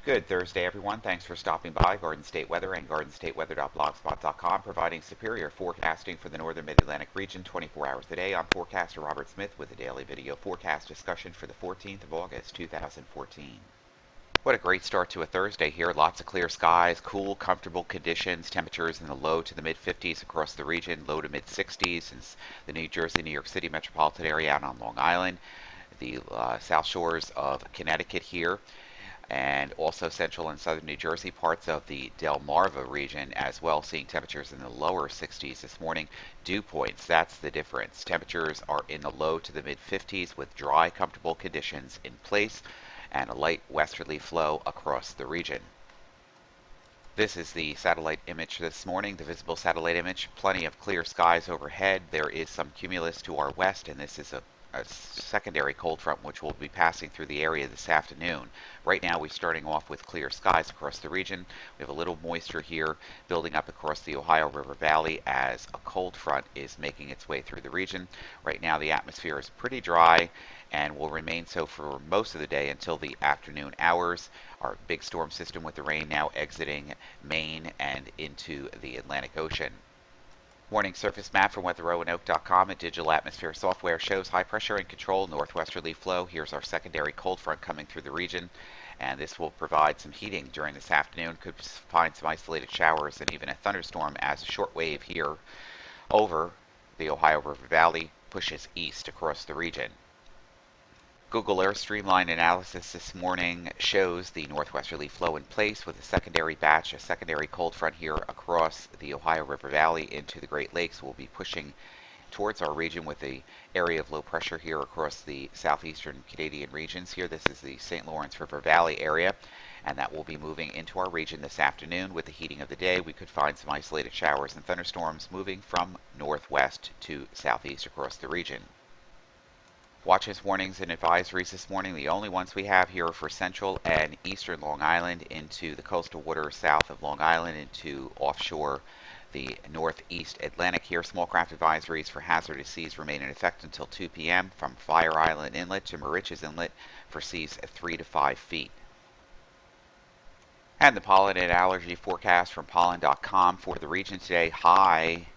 Good Thursday, everyone. Thanks for stopping by. Garden State Weather and GardenStateWeather.blogspot.com providing superior forecasting for the northern mid-Atlantic region 24 hours a day. I'm forecaster Robert Smith with a daily video forecast discussion for the 14th of August, 2014. What a great start to a Thursday here. Lots of clear skies, cool, comfortable conditions, temperatures in the low to the mid-50s across the region, low to mid-60s in the New Jersey, New York City metropolitan area out on Long Island, the South Shores of Connecticut here, and also central and southern New Jersey, parts of the Delmarva region as well, seeing temperatures in the lower 60s this morning. Dew points, that's the difference. Temperatures are in the low to the mid 50s with dry, comfortable conditions in place and a light westerly flow across the region. This is the satellite image this morning, the visible satellite image. Plenty of clear skies overhead. There is some cumulus to our west, and this is a secondary cold front which will be passing through the area this afternoon. Right now we're starting off with clear skies across the region. We have a little moisture here building up across the Ohio River Valley as a cold front is making its way through the region. Right now the atmosphere is pretty dry and will remain so for most of the day until the afternoon hours. Our big storm system with the rain now exiting Maine and into the Atlantic Ocean. Morning surface map from weatheroanoke.com and Digital Atmosphere Software shows high pressure and control northwesterly flow. Here's our secondary cold front coming through the region, and this will provide some heating during this afternoon. Could find some isolated showers and even a thunderstorm as a short wave here over the Ohio River Valley pushes east across the region. Google Earth Streamline analysis this morning shows the northwesterly flow in place with a secondary cold front here across the Ohio River Valley into the Great Lakes. Will be pushing towards our region with the area of low pressure here across the southeastern Canadian regions here. This is the St. Lawrence River Valley area, and that will be moving into our region this afternoon. With the heating of the day, we could find some isolated showers and thunderstorms moving from northwest to southeast across the region. Watches, warnings, and advisories this morning. The only ones we have here are for central and eastern Long Island into the coastal waters south of Long Island into offshore the northeast Atlantic here. Small craft advisories for hazardous seas remain in effect until 2 p.m. from Fire Island Inlet to Moriches Inlet for seas at 3 to 5 feet. And the pollen and allergy forecast from pollen.com for the region today. High,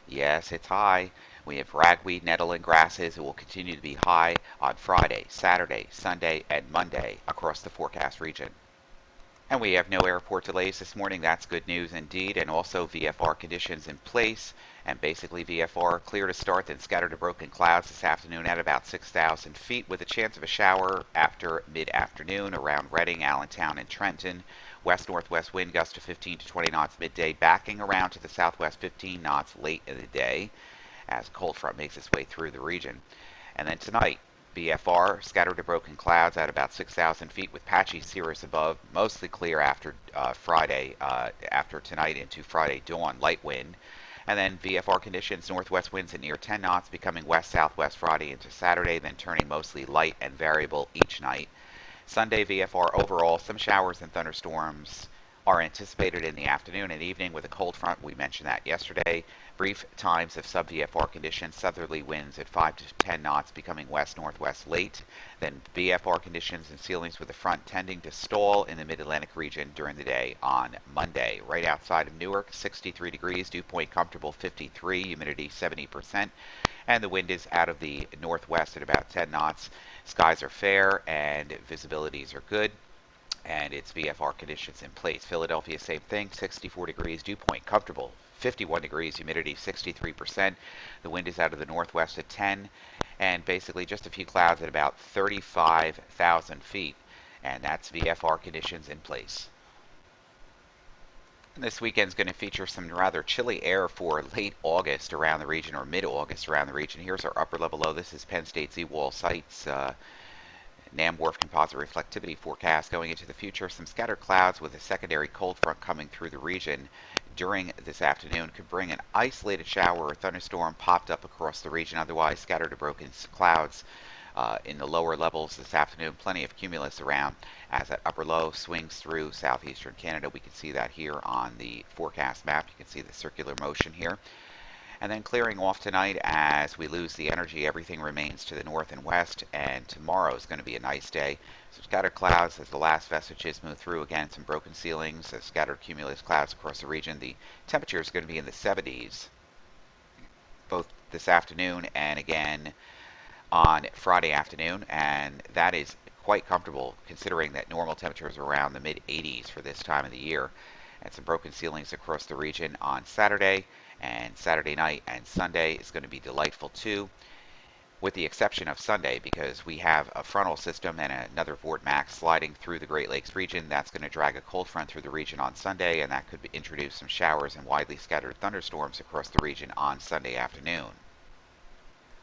yes, it's high. We have ragweed, nettle, and grasses. It will continue to be high on Friday, Saturday, Sunday, and Monday across the forecast region. And we have no airport delays this morning. That's good news indeed. And also VFR conditions in place. And basically VFR clear to start, then scattered to broken clouds this afternoon at about 6,000 feet with a chance of a shower after mid-afternoon around Reading, Allentown, and Trenton. West-northwest wind gusts to 15 to 20 knots midday, backing around to the southwest 15 knots late in the day as cold front makes its way through the region. And then tonight, VFR scattered to broken clouds at about 6,000 feet with patchy cirrus above, mostly clear after Friday, after tonight into Friday dawn, light wind. And then VFR conditions, northwest winds at near 10 knots, becoming west-southwest Friday into Saturday, then turning mostly light and variable each night. Sunday VFR overall, some showers and thunderstorms are anticipated in the afternoon and evening with a cold front. We mentioned that yesterday. Brief times of sub-VFR conditions, southerly winds at 5 to 10 knots becoming west-northwest late. Then VFR conditions and ceilings with the front tending to stall in the mid-Atlantic region during the day on Monday. Right outside of Newark, 63 degrees, dew point comfortable 53, humidity 70%. And the wind is out of the northwest at about 10 knots. Skies are fair and visibilities are good. And it's VFR conditions in place. Philadelphia, same thing, 64 degrees, dew point comfortable, 51 degrees, humidity 63%. The wind is out of the northwest at 10, and basically just a few clouds at about 35,000 feet. And that's VFR conditions in place. And this weekend is going to feature some rather chilly air for late August around the region, or mid-August around the region. Here's our upper level low. This is Penn State Z-Wall Sites. NAMWRF composite reflectivity forecast going into the future. Some scattered clouds with a secondary cold front coming through the region during this afternoon could bring an isolated shower or thunderstorm popped up across the region. Otherwise, scattered to broken clouds in the lower levels this afternoon. Plenty of cumulus around as that upper low swings through southeastern Canada. We can see that here on the forecast map. You can see the circular motion here. And then clearing off tonight as we lose the energy, everything remains to the north and west, and tomorrow is going to be a nice day. Some scattered clouds as the last vestiges move through. Again, some broken ceilings, scattered cumulus clouds across the region. The temperature is going to be in the 70s both this afternoon and again on Friday afternoon, and that is quite comfortable considering that normal temperatures are around the mid 80s for this time of the year. And some broken ceilings across the region on Saturday, and Saturday night and Sunday is going to be delightful too, with the exception of Sunday because we have a frontal system and another vortex sliding through the Great Lakes region. That's going to drag a cold front through the region on Sunday, and that could introduce some showers and widely scattered thunderstorms across the region on Sunday afternoon.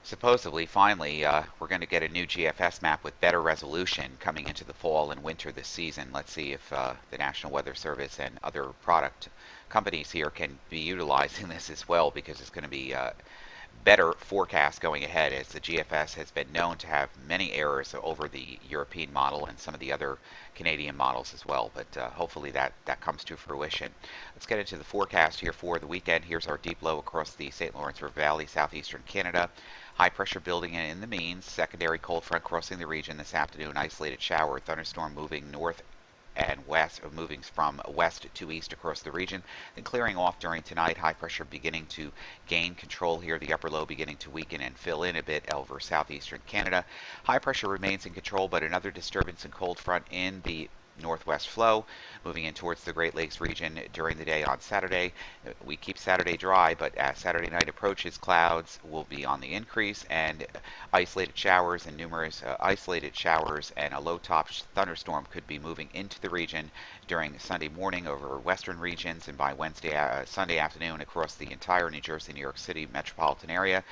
Supposedly, finally, we're going to get a new GFS map with better resolution coming into the fall and winter this season. Let's see if the National Weather Service and other product companies here can be utilizing this as well, because it's going to be better forecast going ahead, as the GFS has been known to have many errors over the European model and some of the other Canadian models as well. But hopefully that comes to fruition. Let's get into the forecast here for the weekend. Here's our deep low across the St. Lawrence River Valley, southeastern Canada. High pressure building in the means. Secondary cold front crossing the region this afternoon. Isolated shower. Thunderstorm moving north and west, moving from west to east across the region, then clearing off during tonight. High pressure beginning to gain control here. The upper low beginning to weaken and fill in a bit over southeastern Canada. High pressure remains in control, but another disturbance and cold front in the northwest flow moving in towards the Great Lakes region during the day on Saturday. We keep Saturday dry, but as Saturday night approaches, clouds will be on the increase, and isolated showers and numerous isolated showers and a low top thunderstorm could be moving into the region during Sunday morning over western regions, and by Sunday afternoon across the entire New Jersey, New York City metropolitan area.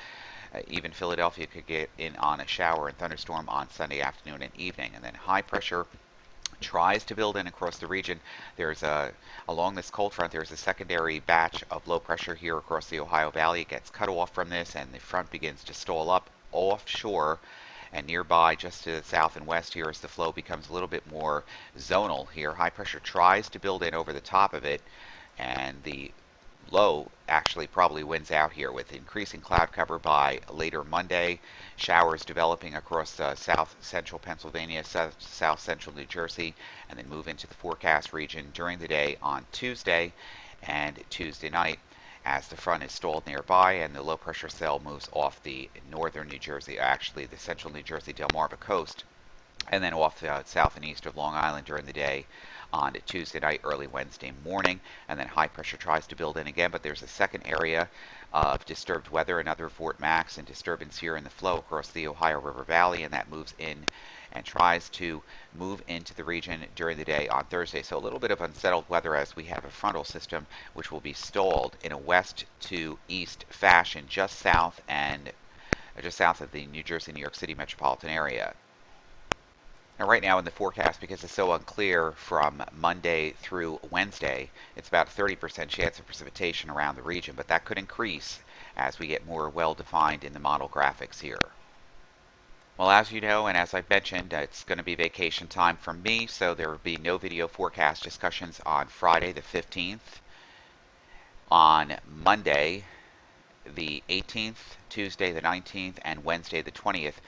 Even Philadelphia could get in on a shower and thunderstorm on Sunday afternoon and evening. And then high pressure tries to build in across the region. There's along this cold front, there's a secondary batch of low pressure here across the Ohio Valley. It gets cut off from this, and the front begins to stall up offshore and nearby just to the south and west here as the flow becomes a little bit more zonal here. High pressure tries to build in over the top of it, and the low actually probably wins out here with increasing cloud cover by later Monday. Showers developing across south central Pennsylvania, south central New Jersey, and then move into the forecast region during the day on Tuesday and Tuesday night as the front is stalled nearby and the low pressure cell moves off the northern New Jersey, actually the central New Jersey Delmarva coast, and then off south and east of Long Island during the day on Tuesday night, early Wednesday morning. And then high pressure tries to build in again, but there's a second area of disturbed weather, another Fort Max and disturbance here in the flow across the Ohio River Valley, and that moves in and tries to move into the region during the day on Thursday. So a little bit of unsettled weather as we have a frontal system which will be stalled in a west to east fashion just south of the New Jersey, New York City metropolitan area. Now right now in the forecast, because it's so unclear from Monday through Wednesday, it's about a 30% chance of precipitation around the region, but that could increase as we get more well-defined in the model graphics here. Well, as you know, and as I've mentioned, it's going to be vacation time for me, so there will be no video forecast discussions on Friday the 15th. On Monday the 18th, Tuesday the 19th, and Wednesday the 20th,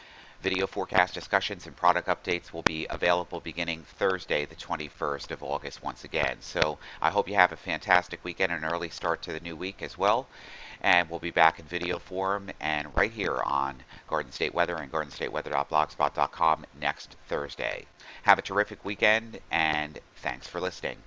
video forecast discussions and product updates will be available beginning Thursday, the 21st of August once again. So I hope you have a fantastic weekend and an early start to the new week as well. And we'll be back in video form and right here on Garden State Weather and gardenstateweather.blogspot.com next Thursday. Have a terrific weekend, and thanks for listening.